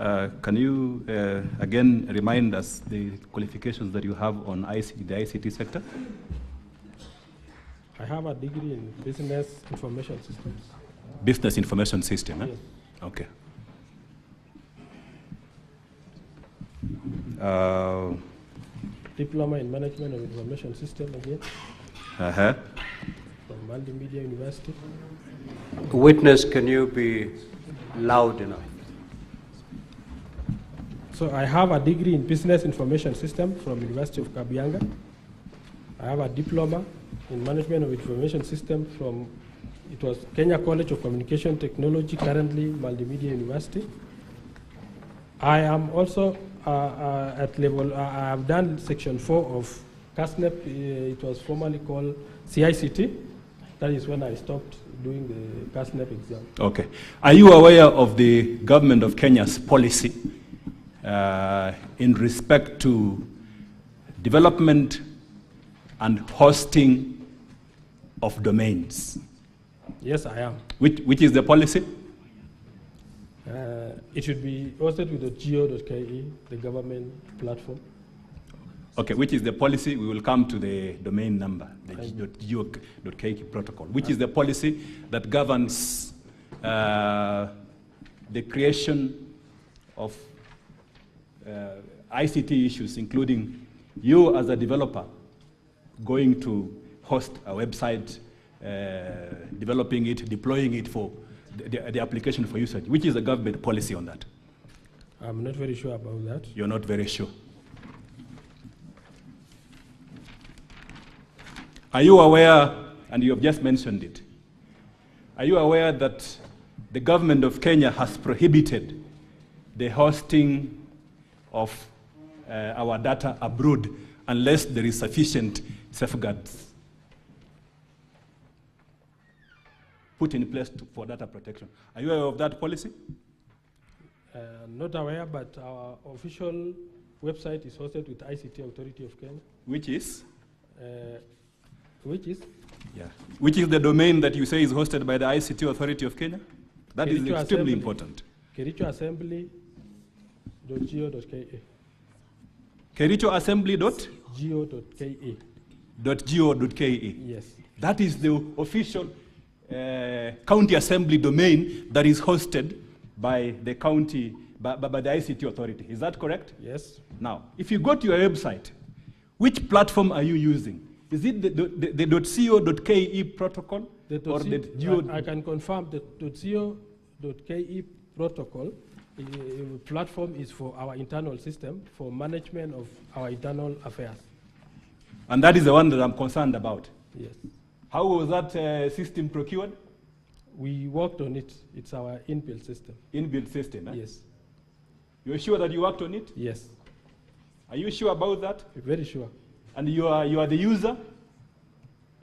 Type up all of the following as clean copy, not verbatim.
Can you again remind us the qualifications that you have on the ICT sector? I have a degree in business information systems. Business information system, eh? Yes. Okay. Diploma in management of information system again. From Multimedia University. Witness, can you be loud enough? So I have a degree in business information system from University of Kabianga. I have a diploma in management of information system from, it was Kenya College of Communication Technology, currently Multimedia University. I am also at level, I have done section 4 of CASNEP, it was formerly called CICT. That is when I stopped doing the CASNEP exam. Okay. Are you aware of the government of Kenya's policy in respect to development and hosting of domains? Yes, I am. Which is the policy? It should be hosted with the geo.ke, the government platform. Okay, which is the policy? We will come to the domain number, the geo.ke protocol, which is the policy that governs the creation of ICT issues, including you as a developer going to host a website, developing it, deploying it for the application for usage. Which is the government policy on that? I'm not very sure about that. You're not very sure. Are you aware, and you have just mentioned it, are you aware that the government of Kenya has prohibited the hosting of our data abroad unless there is sufficient safeguards put in place for data protection? Are you aware of that policy? Not aware, but our official website is hosted with ICT Authority of Kenya. Which is? Which is? Yeah. Which is the domain that you say is hosted by the ICT Authority of Kenya? That Kericho is extremely important. Kericho Assembly.go.ke. Kericho Assembly.go.ke. .go.ke. Yes. That is the official county assembly domain that is hosted by the county, by the ICT authority. Is that correct? Yes. Now, if you go to your website, which platform are you using? Is it the .co.ke protocol? I can confirm the .co.ke protocol platform is for our internal system, for management of our internal affairs. And that is the one that I'm concerned about. Yes. How was that system procured? We worked on it. It's our inbuilt system. Inbuilt system, eh? Yes. You're sure that you worked on it? Yes. Are you sure about that? Very sure. And you are the user?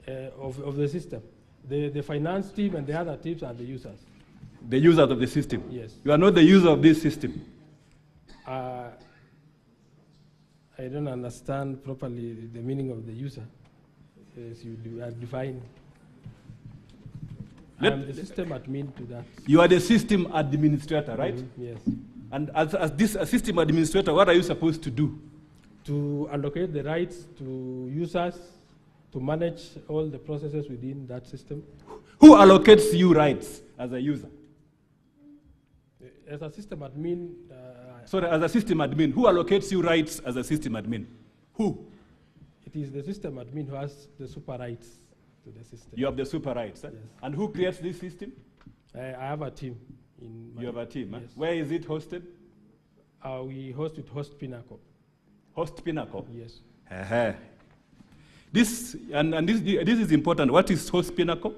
Of the system. The finance team and the other teams are the users. The users of the system? Yes. You are not the user of this system? I don't understand properly the meaning of the user. As you are defining. I'm the system admin to that. You are the system administrator, right? Mm-hmm. Yes. And as this system administrator, what are you supposed to do? To allocate the rights to users, to manage all the processes within that system. Who allocates you rights as a user? As a system admin. Sorry, as a system admin, who allocates you rights as a system admin? Who? It is the system admin who has the super rights to the system. You have the super rights, eh? Yes. And who creates this system? I have a team. You have a team, eh? Yes. Where is it hosted? We host with Host Pinnacle. Host Pinnacle? Yes. This is important. What is Host Pinnacle?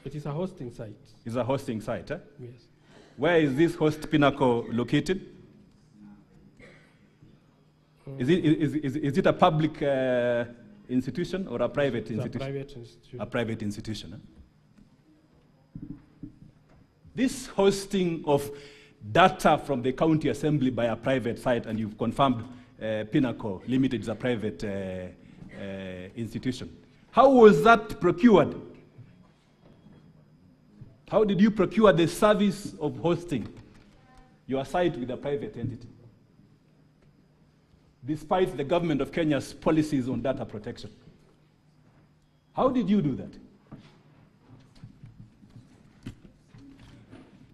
It is a hosting site. It's a hosting site, eh? Yes. Where is this Host Pinnacle located? Is it a public institution or a private institution? A private institution. A private institution. Eh? This hosting of data from the county assembly by a private site, and you've confirmed Pinnacle Limited is a private institution. How was that procured? How did you procure the service of hosting? your site with a private entity, despite the government of Kenya's policies on data protection. How did you do that?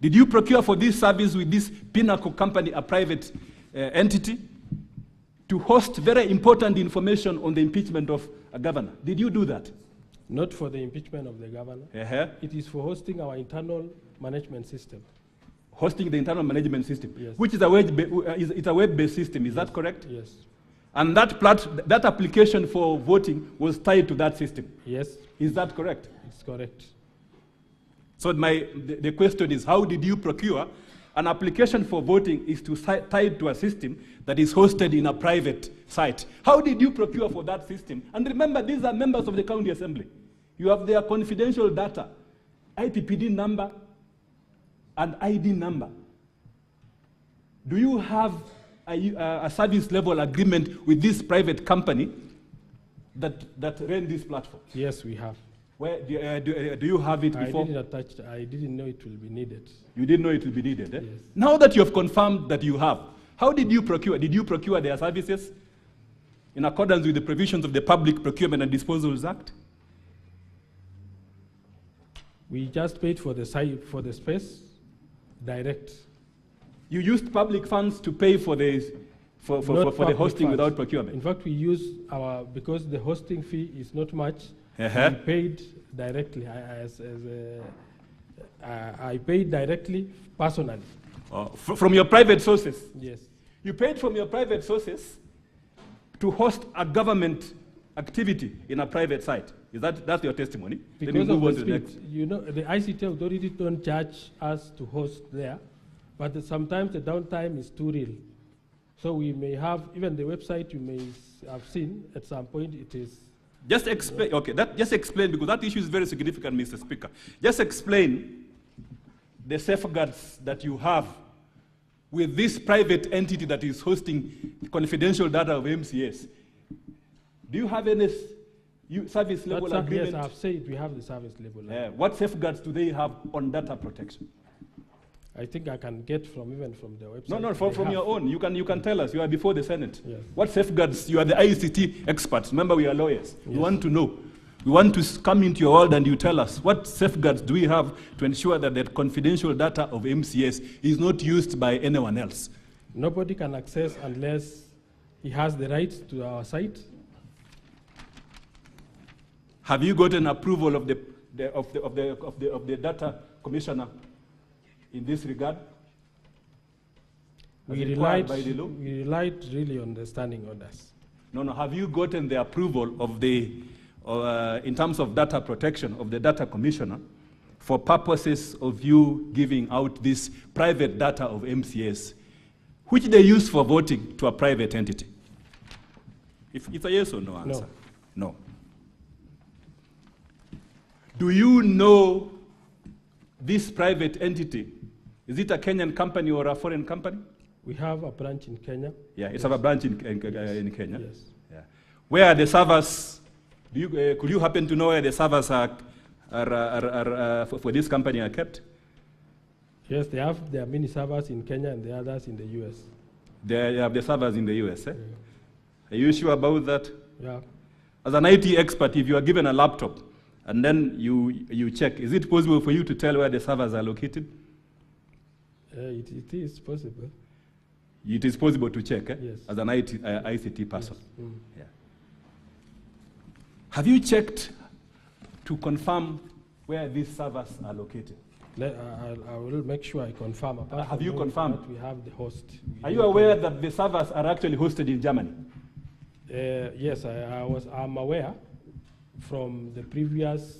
Did you procure for this service with this Pinnacle company, a private entity, to host very important information on the impeachment of a governor? Did you do that? Not for the impeachment of the governor. It is for hosting our internal management system. Hosting the internal management system, yes. Which is a web-based system, is that correct? Yes. And that application for voting was tied to that system? Yes. Is that correct? It's correct. So the question is, how did you procure an application for voting is tied to a system that is hosted in a private site? How did you procure for that system? And remember, these are members of the county assembly. You have their confidential data, IPPD number and ID number. Do you have a service level agreement with this private company that ran this platform? Yes, we have. Where do you have it before? I didn't know it will be needed. You didn't know it will be needed, eh? Yes. Now that you have confirmed that you have, how did you procure? Did you procure their services in accordance with the provisions of the Public Procurement and Disposals Act? We just paid for the site, for the space, direct. You used public funds to pay for the hosting funds. Without procurement? In fact, we use because the hosting fee is not much, we paid directly. I paid directly, personally. From your private sources? Yes. You paid from your private sources to host a government activity in a private site. That's your testimony? Because then you move of on the to the speed. next. You know, the ICT authority don't charge us to host there, but sometimes the downtime is too real. So we may have, even the website you may have seen, at some point it is. Just explain, okay, just explain, because that issue is very significant, Mr. Speaker. Just explain the safeguards that you have with this private entity that is hosting confidential data of MCAs. Do you have any service level agreement? Yes, I've said we have the service level. What safeguards do they have on data protection? I think I can get even from the website. No, from your own. You can tell us. You are before the Senate. Yes. What safeguards? You are the ICT experts. Remember, we are lawyers. Yes. We want to know. We want to come into your world and you tell us what safeguards do we have to ensure that the confidential data of MCAs is not used by anyone else? Nobody can access unless he has the rights to our site. Have you gotten approval of the data commissioner in this regard? We relied really on the standing orders. No. Have you gotten the approval of in terms of data protection, of the data commissioner, for purposes of you giving out this private data of MCAs, which they use for voting to a private entity? If it's a yes or no answer. No. Do you know this private entity? Is it a Kenyan company or a foreign company? We have a branch in Kenya. Yeah, it's a branch in Kenya. Yes. Yeah. Where are the servers? Could you happen to know where the servers are for this company are kept? Yes, they have their mini servers in Kenya and the others in the US. They have the servers in the US, eh? Yeah. Are you sure about that? Yeah. As an IT expert, if you are given a laptop and then you check, is it possible for you to tell where the servers are located? It is possible. It is possible to check, eh? Yes. As an ICT person. Yes. Yeah. Have you checked to confirm where these servers are located? I will make sure I confirm. Have you confirmed? We have the host. Are you aware that the servers are actually hosted in Germany? Yes, I'm aware from the previous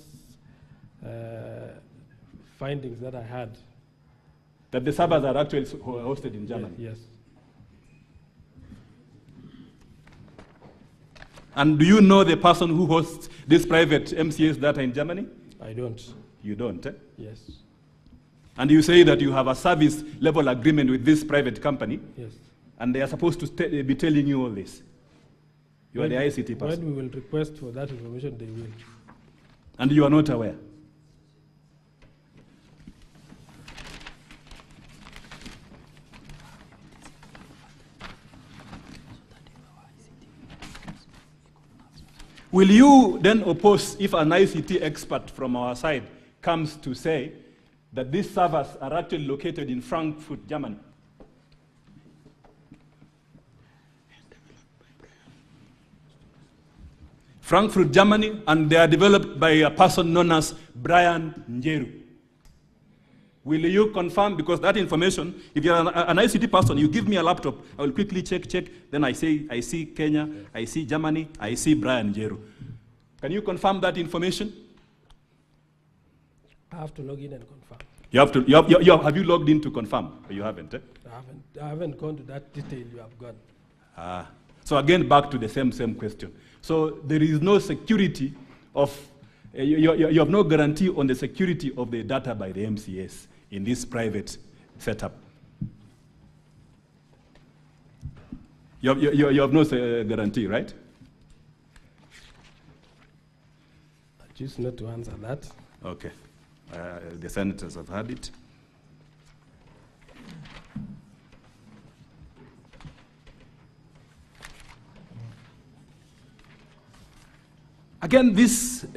findings that I had. That the servers are actually hosted in Germany? Yes. And do you know the person who hosts this private MCAs data in Germany? I don't. You don't, eh? Yes. And you say that you have a service level agreement with this private company? Yes. And they are supposed to be telling you all this? You are the ICT person? When we will request for that information, they will. And you are not aware? Will you then oppose if an ICT expert from our side comes to say that these servers are actually located in Frankfurt, Germany? Frankfurt, Germany, and they are developed by a person known as Brian Njeru. Will you confirm? Because that information, if you're an ICT person, you give me a laptop, I will quickly check, then I say, I see Kenya, I see Germany, I see Brian Njeru. Can you confirm that information? I have to log in and confirm. You have to. Have you logged in to confirm? Or you haven't? Eh? I haven't gone to that detail you have gone. So again, back to the same question. So there is no security of, you have no guarantee on the security of the data by the MCAs in this private setup. You have no guarantee, right? I choose not to answer that. Okay. The senators have heard it. Again,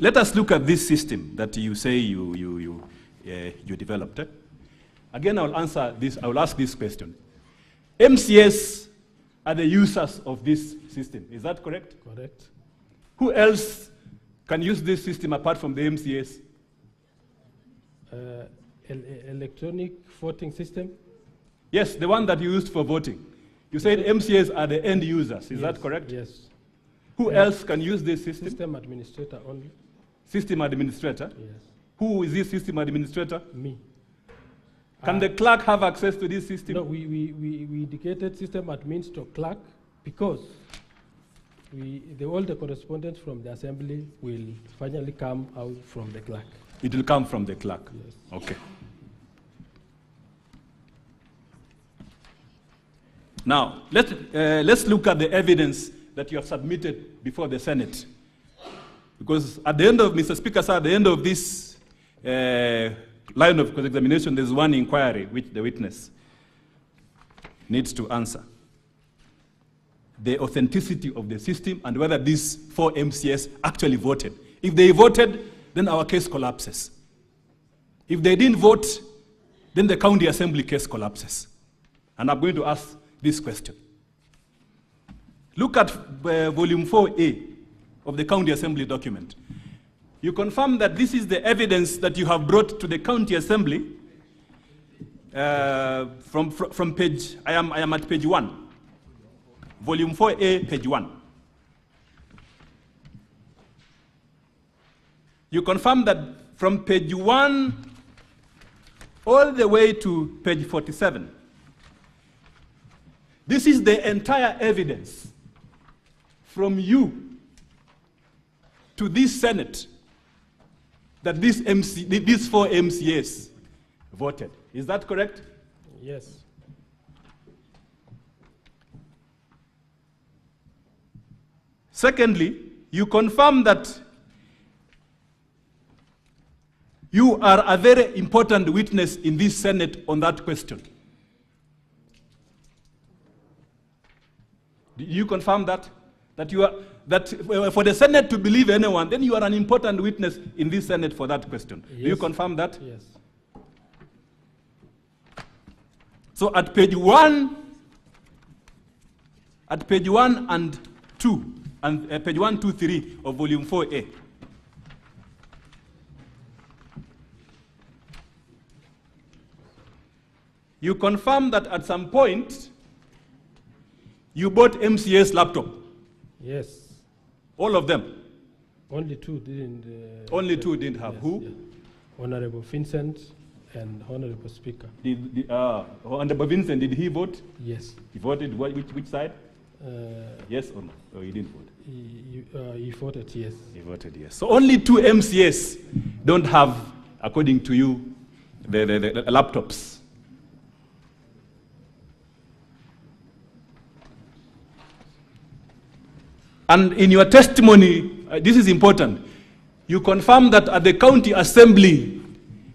let us look at this system that you say you developed. Again, I will ask this question. MCAs are the users of this system. Is that correct? Correct. Who else can use this system apart from the MCAs? Electronic voting system? Yes, the one that you used for voting. You said MCAs are the end users. Is that correct? Yes. Who else can use this system? System administrator only. System administrator? Yes. Who is this system administrator? Me. Can the clerk have access to this system? No, we indicated system admins to clerk because all the correspondence from the assembly will finally come out from the clerk. It will come from the clerk? Yes. Okay. Now, let's look at the evidence that you have submitted before the Senate. Because at the end of, Mr. Speaker, sir, at the end of this line of cross-examination, there's one inquiry which the witness needs to answer. The authenticity of the system and whether these 4 MCAs actually voted. If they voted, then our case collapses. If they didn't vote, then the county assembly case collapses. And I'm going to ask this question. Look at volume 4A of the county assembly document. You confirm that this is the evidence that you have brought to the county assembly from page, I am at page 1. Volume 4A, page 1. You confirm that from page 1 all the way to page 47, this is the entire evidence from you to this Senate that these 4 MCAs voted. Is that correct? Yes. Secondly, you confirm that you are a very important witness in this Senate on that question. Do you confirm that? That for the Senate to believe anyone, then you are an important witness in this Senate for that question. Yes. Do you confirm that? Yes. So at page 1 and 2, and page 1, 2, 3 of volume 4A, you confirm that at some point you bought MCA's laptop. Yes. All of them? Only 2 didn't. Only 2 didn't have. Yes, who? Yeah. Honorable Vincent and Honorable Speaker. Honorable Vincent, did he vote? Yes. He voted which side? Yes or no? Or he didn't vote? He voted yes. He voted yes. So only 2 MCAs don't have, according to you, the laptops. And in your testimony, this is important, you confirm that at the county assembly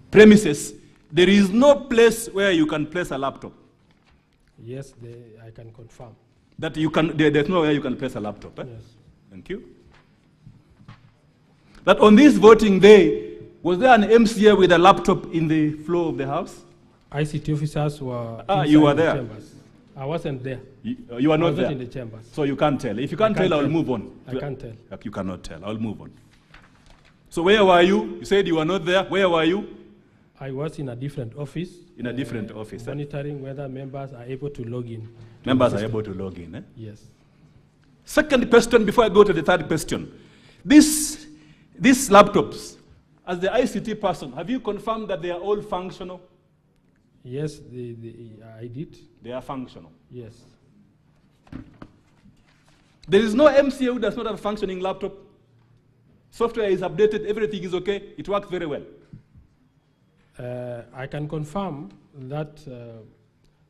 premises, there is no place where you can place a laptop. Yes, I can confirm. That there's nowhere you can place a laptop. Eh? Yes. Thank you. that on this voting day, was there an MCA with a laptop in the floor of the House? ICT officers were you were inside the there. chambers. I wasn't there. You were not there? in the chambers. So you can't tell. If you can't tell, I'll move on. I can't tell. You cannot tell. I'll move on. So where were you? You said you were not there. Where were you? I was in a different office. In a different office. Monitoring whether members are able to log in. Members are able to log in, eh? Yes. Second question, before I go to the third question. These laptops, as the ICT person, have you confirmed that they are all functional? Yes, I did. They are functional. Yes. There is no MCA who does not have a functioning laptop. Software is updated, everything is okay, it works very well. I can confirm that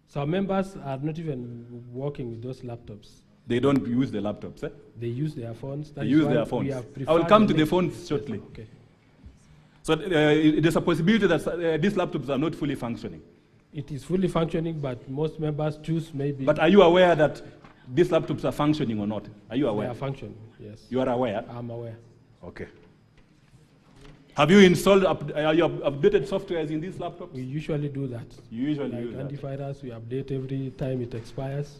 some members are not even working with those laptops. They don't use the laptops, eh? They use their phones. They use their phones. I will come to the phones shortly. Okay. So there's a possibility that these laptops are not fully functioning. It is fully functioning, but most members choose maybe. But are you aware that these laptops are functioning or not? Are you aware? They are functioning, yes. You are aware? I'm aware. Okay. Have you installed, you have updated softwares in these laptops? We usually do that. You usually like do that? antivirus, we update every time it expires.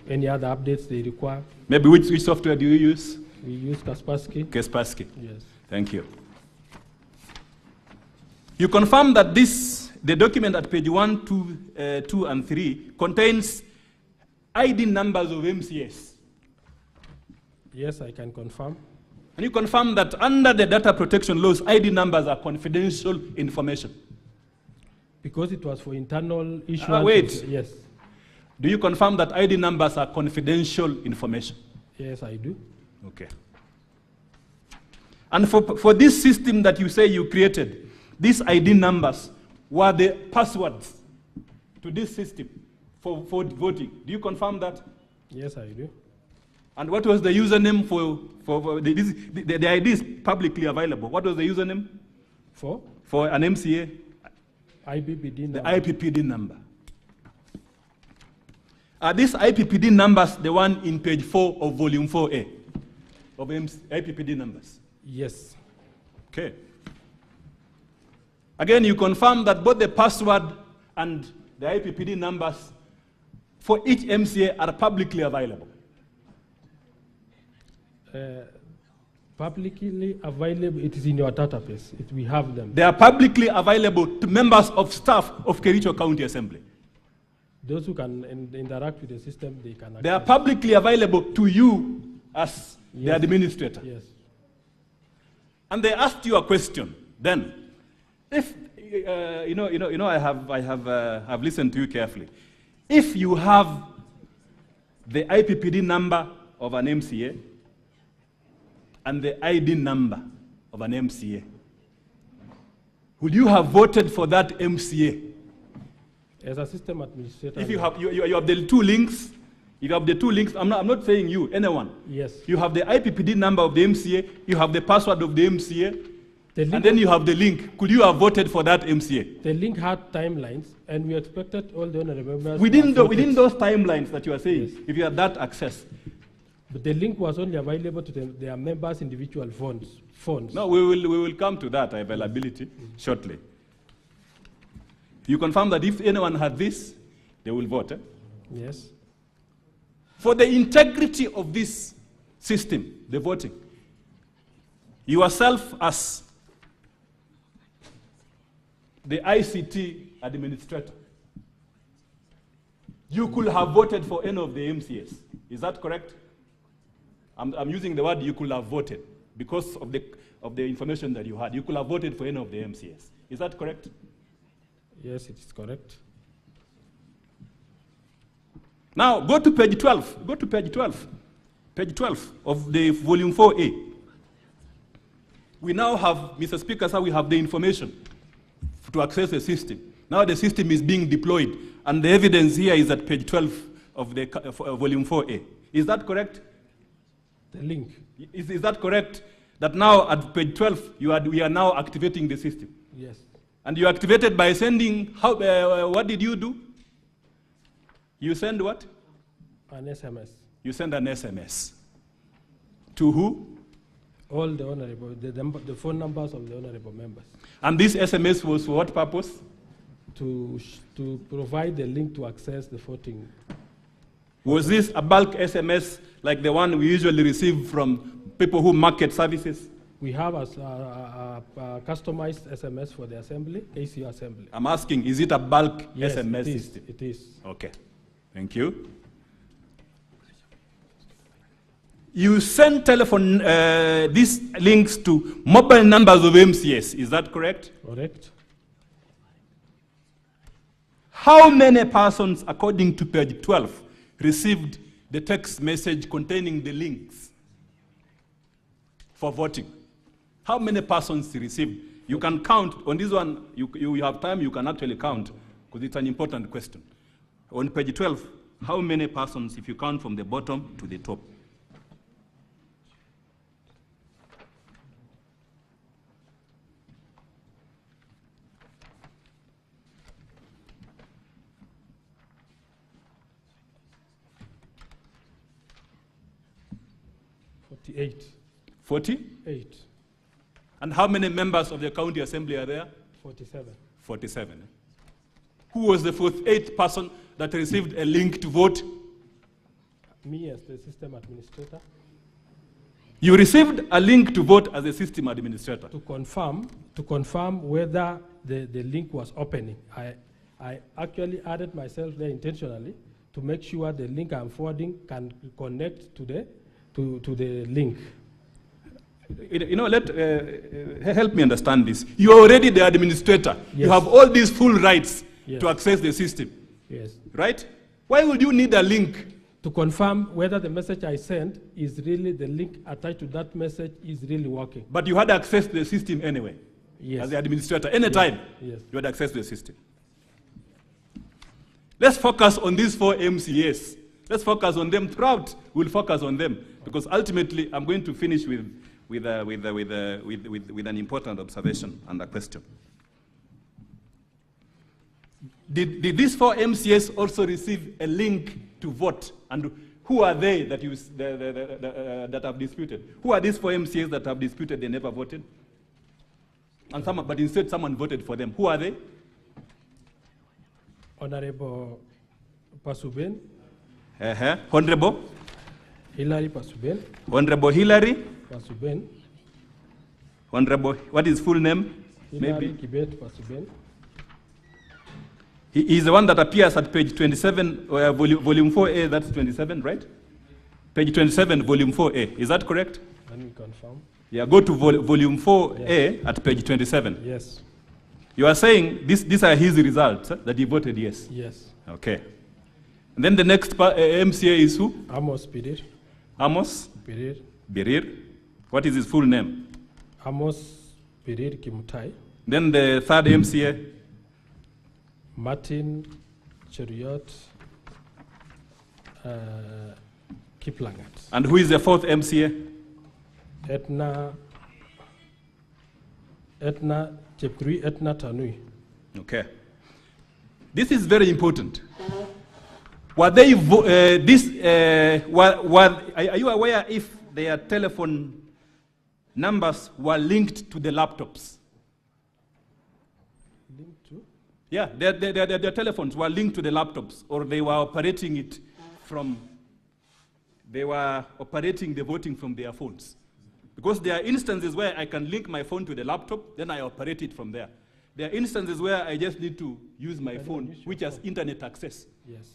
Any other updates they require. Maybe which software do you use? We use Kaspersky. Kaspersky. Yes. Thank you. You confirm that the document at page 1, 2, and 3 contains ID numbers of MCAs. Yes, I can confirm. And you confirm that under the data protection laws, ID numbers are confidential information. Because it was for internal issuance. Wait. Yes. Do you confirm that ID numbers are confidential information? Yes, I do. Okay. And for this system that you say you created, these ID numbers were the passwords to this system for voting. Do you confirm that? Yes, I do. And what was the username for the ID is publicly available. What was the username? For an MCA? IPPD number. The IPPD number. Are these IPPD numbers the one in page 4 of volume 4A of IPPD numbers? Yes. Okay. Again, you confirm that both the password and the IPPD numbers for each MCA are publicly available. Publicly available, it is in your database. We have them. They are publicly available to members of staff of Kericho County Assembly. Those who can interact with the system, they can. They are publicly available to you as the administrator. Yes. And they asked you a question. Then, if I've listened to you carefully. If you have the IPPD number of an MCA and the ID number of an MCA, would you have voted for that MCA? As a system administrator. If you have the two links, if you have the two links, I'm not saying you, anyone. Yes. You have the IPPD number of the MCA, you have the password of the MCA, and then you have the link. Could you have voted for that MCA? The link had timelines, and we expected all the honorable members. Within those timelines that you are saying, yes. If you had that access. But the link was only available to their members' individual phones. No, we will come to that availability shortly. You confirm that if anyone had this, they will vote. Eh? Yes. For the integrity of this system, the voting, yourself as the ICT administrator, you could have voted for any of the MCAs. Is that correct? I'm using the word you could have voted because of the information that you had. You could have voted for any of the MCAs. Is that correct? Yes, it is correct. Now, go to page 12. Go to page 12. Page 12 of the volume 4A. We now have, Mr. Speaker, sir, we have the information to access the system. Now the system is being deployed, and the evidence here is at page 12 of the volume 4A. Is that correct? The link. Is that correct? That now at page 12, we are now activating the system? Yes. And you activated by sending, what did you do? You send what? An SMS. You send an SMS. To who? All the honorable, the phone numbers of the honorable members. And this SMS was for what purpose? To provide the link to access the voting. Was this a bulk SMS like the one we usually receive from people who market services? We have a customized SMS for the assembly, KCU assembly. I'm asking, is it a bulk SMS system? It is. Okay, thank you. You send telephone, these links to mobile numbers of MCAs, is that correct? Correct. How many persons, according to page 12, received the text message containing the links for voting? How many persons received? You can count. On this one, you have time, you can actually count, because it's an important question. On page 12, how many persons, if you count from the bottom to the top? Eight. 48. And how many members of the county assembly are there? 47. 47. Who was the 48th person that received a link to vote? Me as the system administrator. You received a link to vote as a system administrator. To confirm whether the link was opening. I actually added myself there intentionally to make sure the link I'm forwarding can connect to the link. You know, help me understand this. You are already the administrator. Yes. You have all these full rights Yes. to access the system. Yes. Right? Why would you need a link? To confirm whether the message I sent is really, the link attached to that message is really working. But you had access to the system anyway. Yes. As the administrator. Anytime Yes. you had access to the system. Let's focus on these 4 MCAs. Let's focus on them throughout. We'll focus on them. Because ultimately, I'm going to finish with an important observation and a question. Did these 4 MCAs also receive a link to vote? And who are they that that have disputed? Who are these 4 MCAs that have disputed they never voted? But instead someone voted for them. Who are they? Honorable Pasuben. Honorable? Hilary Pasuben. Honorable Hilary? Pasuben. Honorable, what is full name? Hilary Maybe. Kibet Pasuben. He is the one that appears at page 27, volume 4A, that's 27, right? Page 27, volume 4A. Is that correct? Let me confirm. Yeah, go to volume 4A Yes. at page 27. Yes. You are saying these are his results, that he voted yes? Yes. Okay. And then the next MCA is who? Amos Birir. Amos Birir. Birir. What is his full name? Amos Birir Kimutai. Then the third MCA? Martin Cheriot Kiplangat. And who is the fourth MCA? Etna Chepkuri Etna Tanui. Okay. This is very important. Were they are you aware if their telephone numbers were linked to the laptops? Linked to? Yeah, their telephones were linked to the laptops, or they were operating it from, they were operating the voting from their phones. Because there are instances where I can link my phone to the laptop, then I operate it from there. There are instances where I just need to use my phone, which has internet access. Yes.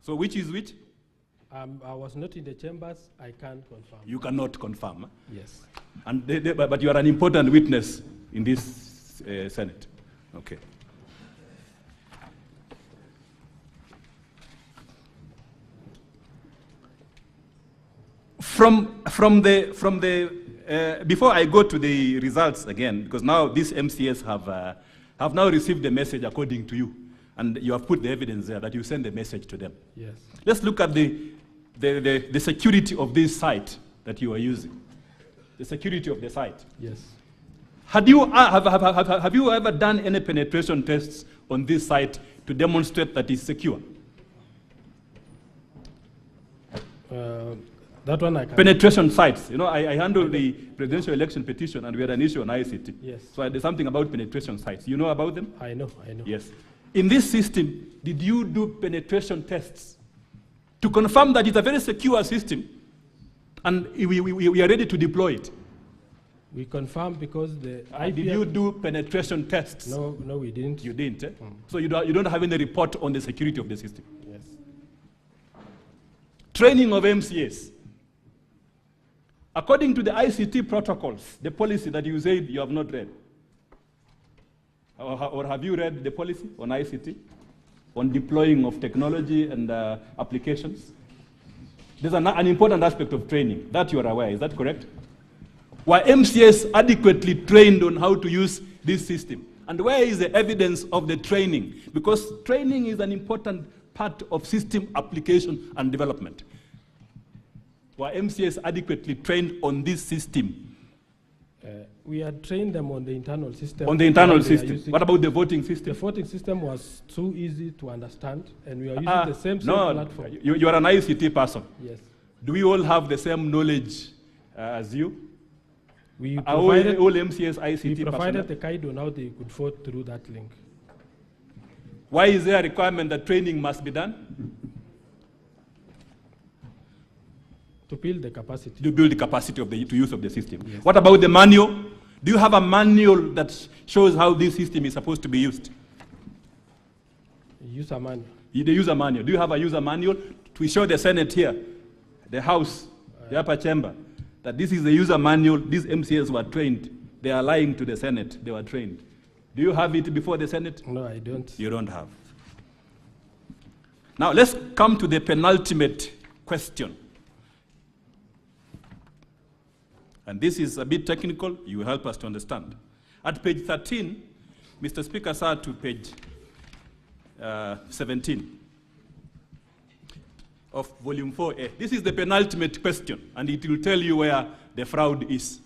So which is which? I was not in the chambers. I can't confirm. You cannot confirm. Huh? Yes. And but you are an important witness in this Senate. Okay. From the before I go to the results again, because now these MCAs have now received the message according to you, and you have put the evidence there that you send the message to them. Yes. Let's look at the security of this site that you are using. The security of the site. Yes. Have you ever done any penetration tests on this site to demonstrate that it's secure? That one I can. Penetration sites. You know, I handled the presidential election petition, and we had an issue on ICT. Yes. So there's something about penetration sites. You know about them? I know. Yes. In this system, did you do penetration tests to confirm that it's a very secure system and we are ready to deploy it? We confirmed because the Did you do penetration tests? No, we didn't. You didn't, eh? So you don't have any report on the security of the system? Yes. Training of MCAs. According to the ICT protocols, the policy that you said you have not read, or have you read the policy on ICT, on deploying of technology and applications? There's an important aspect of training that you are aware. Is that correct? Were MCAs adequately trained on how to use this system? And where is the evidence of the training? Because training is an important part of system application and development. Were MCAs adequately trained on this system? We had trained them on the internal system. On the internal system. What about the voting system? The voting system was too easy to understand, and we are using the same platform. You are an ICT person. Yes. Do we all have the same knowledge as you? We all MCAs ICT we provided personnel? the guide on how they could vote through that link. Why is there a requirement that training must be done? To build the capacity. To build the capacity of the use of the system. Yes. What about the manual? Do you have a manual that shows how this system is supposed to be used? User manual. The user manual. Do you have a user manual to show the Senate here, the House, the upper chamber, that this is the user manual? These MCAs were trained. They are lying to the Senate. They were trained. Do you have it before the Senate? No, I don't. You don't have. Now let's come to the penultimate question. And this is a bit technical. You will help us to understand. At page 13, Mr. Speaker, sir, to page 17 of volume 4A. This is the penultimate question, and it will tell you where the fraud is.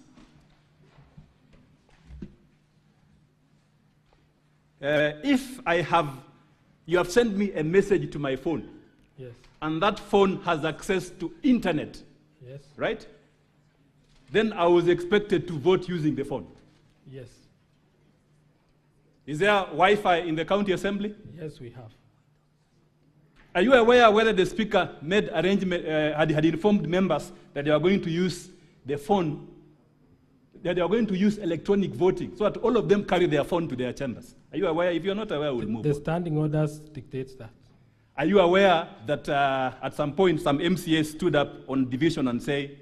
If you have sent me a message to my phone, yes, and that phone has access to internet, yes, right? Then I was expected to vote using the phone. Yes. Is there Wi-Fi in the county assembly? Yes, we have. Are you aware whether the speaker made arrangement, had informed members that they are going to use the phone, that they are going to use electronic voting, so that all of them carry their phone to their chambers? Are you aware? If you're not aware, we'll move on. The standing orders dictates that. Are you aware that at some point some MCAs stood up on division and say,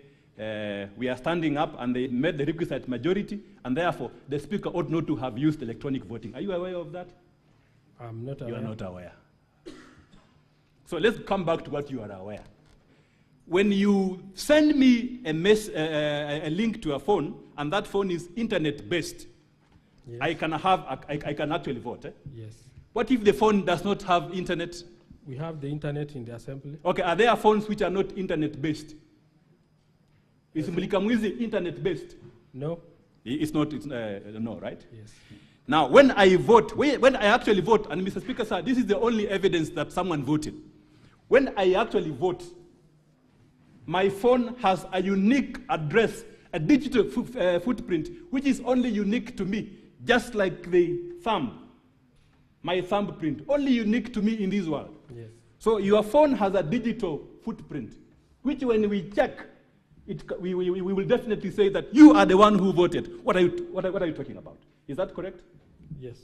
we are standing up, and they made the requisite majority, and therefore the speaker ought not to have used electronic voting? Are you aware of that? I'm not aware. You are not aware. So let's come back to what you are aware. When you send me a link to a phone, and that phone is internet-based, yes, I can actually vote. Eh? Yes. What if the phone does not have internet? We have the internet in the assembly. Okay, are there phones which are not internet-based? Is Mlikamwizi internet-based? No. It's not, no, right? Yes. Now, when I vote, when I actually vote, and Mr. Speaker, sir, this is the only evidence that someone voted. When I actually vote, my phone has a unique address, a digital footprint, which is only unique to me, just like the thumb, my thumbprint, only unique to me in this world. Yes. So your phone has a digital footprint, which when we check, we will definitely say that you are the one who voted. What are you talking about? Is that correct? Yes.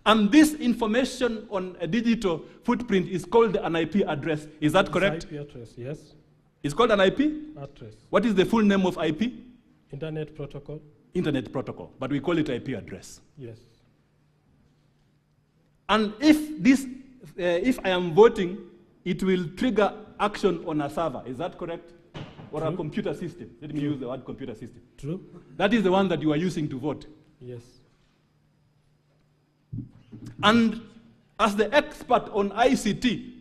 And this information on a digital footprint is called an IP address. Is that correct? IP address, yes. It's called an IP? Address. What is the full name of IP? Internet protocol. Internet protocol, but we call it IP address. Yes. And if I am voting, it will trigger action on a server. Is that correct? Or a computer system. Let me use the word computer system. True. That is the one that you are using to vote. Yes. And as the expert on ICT,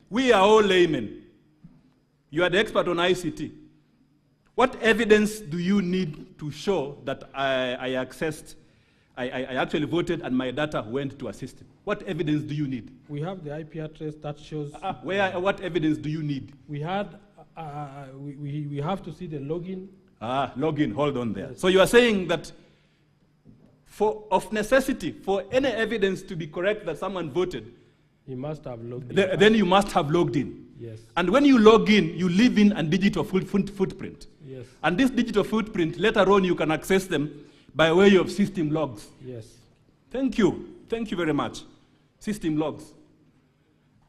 we are all laymen. You are the expert on ICT. What evidence do you need to show that I accessed I actually voted and my data went to a system. What evidence do you need? We have the IP address that shows. What evidence do you need? We had, we have to see the login. Login, hold on there. Yes. So you are saying that of necessity, for any evidence to be correct that someone voted, he must have logged in. Then you must have logged in. Yes. And when you log in, you leave in a digital footprint. Yes. And this digital footprint, later on, you can access them by way of system logs. Yes. Thank you. Thank you very much. System logs.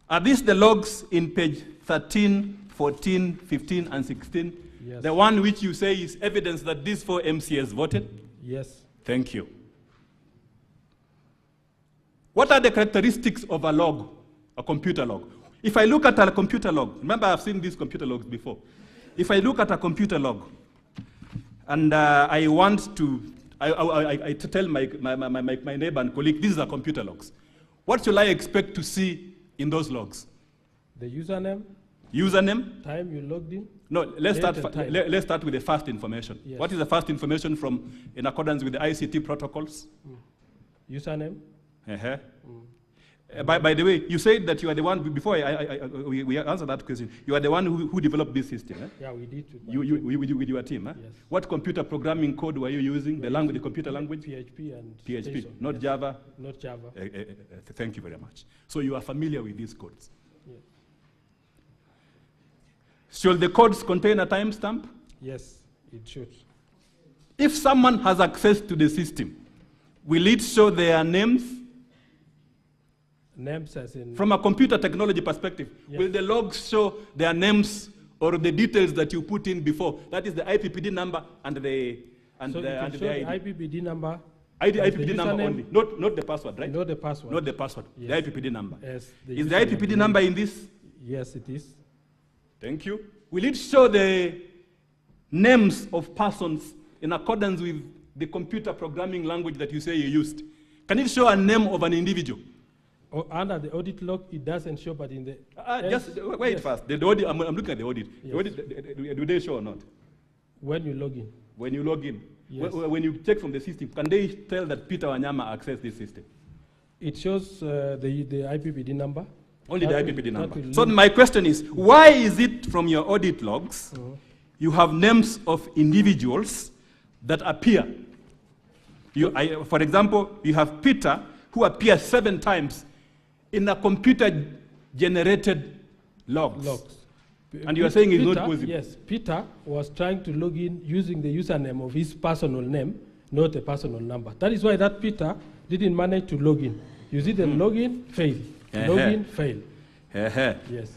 Are these the logs in page 13, 14, 15, and 16? Yes. The one which you say is evidence that these 4 MCAs voted? Yes. Thank you. What are the characteristics of a log, a computer log? If I look at a computer log, remember I've seen these computer logs before. If I look at a computer log, and I want to, I tell my neighbor and colleague, these are computer logs. What should I expect to see in those logs? The username. Username. Time you logged in. No, let's start with the first information. Yes. What is the first information from, in accordance with the ICT protocols? Username. Uh-huh. By the way, you said that you are the one, before we answer that question, you are the one who developed this system. Eh? Yeah, we did. With your team. Eh? Yes. What computer programming code were you using? The computer language? PHP and PHP, Station. not Yes. Java? Not Java. Thank you very much. So you are familiar with these codes. Yes. Should the codes contain a timestamp? Yes, it should. If someone has access to the system, will it show their names? Names as in... From a computer technology perspective, yes. Will the logs show their names or the details that you put in before? That is the IPPD number and the ID. The IPPD number. IPPD number only, not the password, right? Not the password. Not the password, yes. the IPPD number. Yes, is the IPPD number in this? Yes, it is. Thank you. Will it show the names of persons in accordance with the computer programming language that you say you used? Can it show a name of an individual? Under the audit log, it doesn't show, but in the... just wait yes. first. The audit, I'm looking at the audit. Yes. The audit, do they show or not? When you log in. When you log in. Yes. When you check from the system, can they tell that Peter Wanyama accessed this system? It shows the IPPD number. Only the IPPD number. So my question is, why is it from your audit logs, you have names of individuals that appear? For example, you have Peter, who appears 7 times in a computer-generated logs. And you are saying it's not possible? Yes, Peter was trying to log in using the username of his personal name, not a personal number. That is why that Peter didn't manage to log in. You see the login, fail. Login, fail. Yes.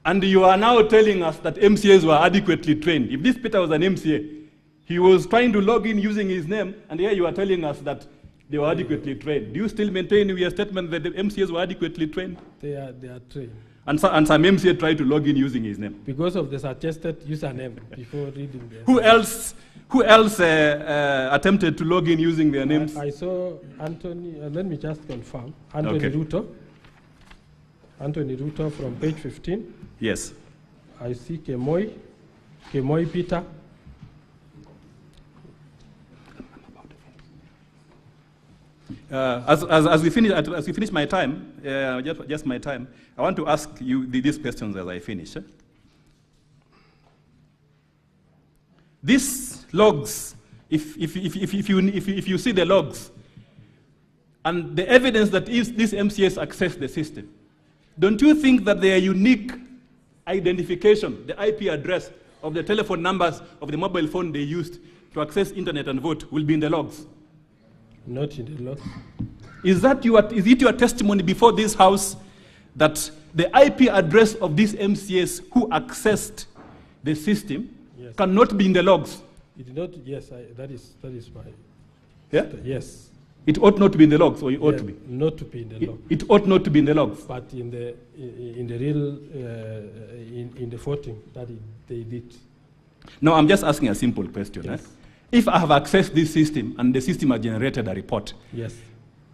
And you are now telling us that MCAs were adequately trained. If this Peter was an MCA, he was trying to log in using his name, and here you are telling us that they were adequately trained. Do you still maintain your statement that the MCAs were adequately trained? They are trained. And some MCA tried to log in using his name. Because of the suggested username before reading the... Who else attempted to log in using their names? I saw Anthony, let me just confirm. Anthony Ruto. Anthony Ruto from page 15. Yes. I see Kemoy Peter. As we finish my time, just my time, I want to ask you these questions as I finish. These logs, if you see the logs and the evidence that these MCAs access the system, don't you think that their unique identification, the IP address of the telephone numbers of the mobile phone they used to access internet and vote will be in the logs? Not in the logs. Is it your testimony before this house that the IP address of these MCAs who accessed the system cannot be in the logs? It did not. Yes, that is my. Yeah. Yes. It ought not to be in the logs, or it ought to be. Not to be in the logs. It ought not to be in the logs. But in the real in the voting that they did. No, I'm just asking a simple question. Yes. If I have accessed this system and the system has generated a report, yes,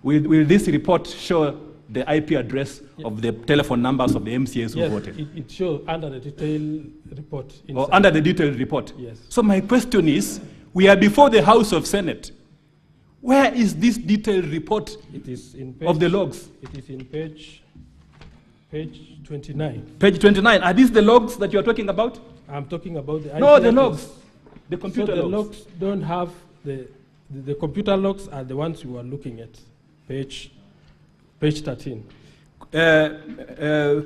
will this report show the IP address of the telephone numbers of the MCAs who voted? It shows under the detailed report. Or under the detailed report? Yes. So my question is, we are before the House of Senate. Where is this detailed report It is in of the logs? It is in page 29. Page 29. Are these the logs that you are talking about? I'm talking about the No, IP the records. logs. The computer So the logs. logs don't have the computer logs are the ones you are looking at. Page 13.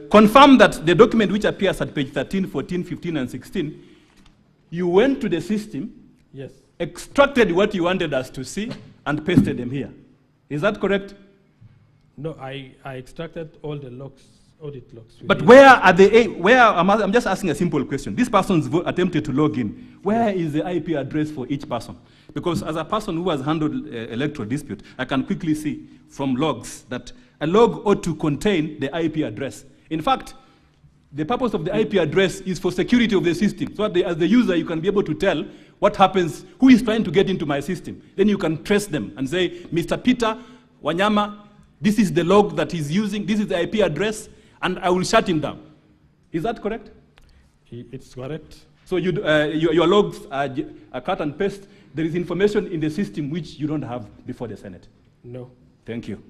Confirm that the document which appears at page 13, 14, 15, and 16, you went to the system, Yes. extracted what you wanted us to see, and pasted them here. Is that correct? No, I extracted all the logs, audit logs. But where are the, I'm just asking a simple question. This person's attempted to log in. Where is the IP address for each person? Because as a person who has handled electoral dispute, I can quickly see from logs that a log ought to contain the IP address. In fact, the purpose of the IP address is for security of the system. So that as the user, you can be able to tell what happens, who is trying to get into my system. Then you can trace them and say, Mr. Peter Wanyama, this is the log that he's using, this is the IP address, and I will shut him down. Is that correct? It's correct. So your logs are cut and paste. There is information in the system which you don't have before the Senate. No. Thank you.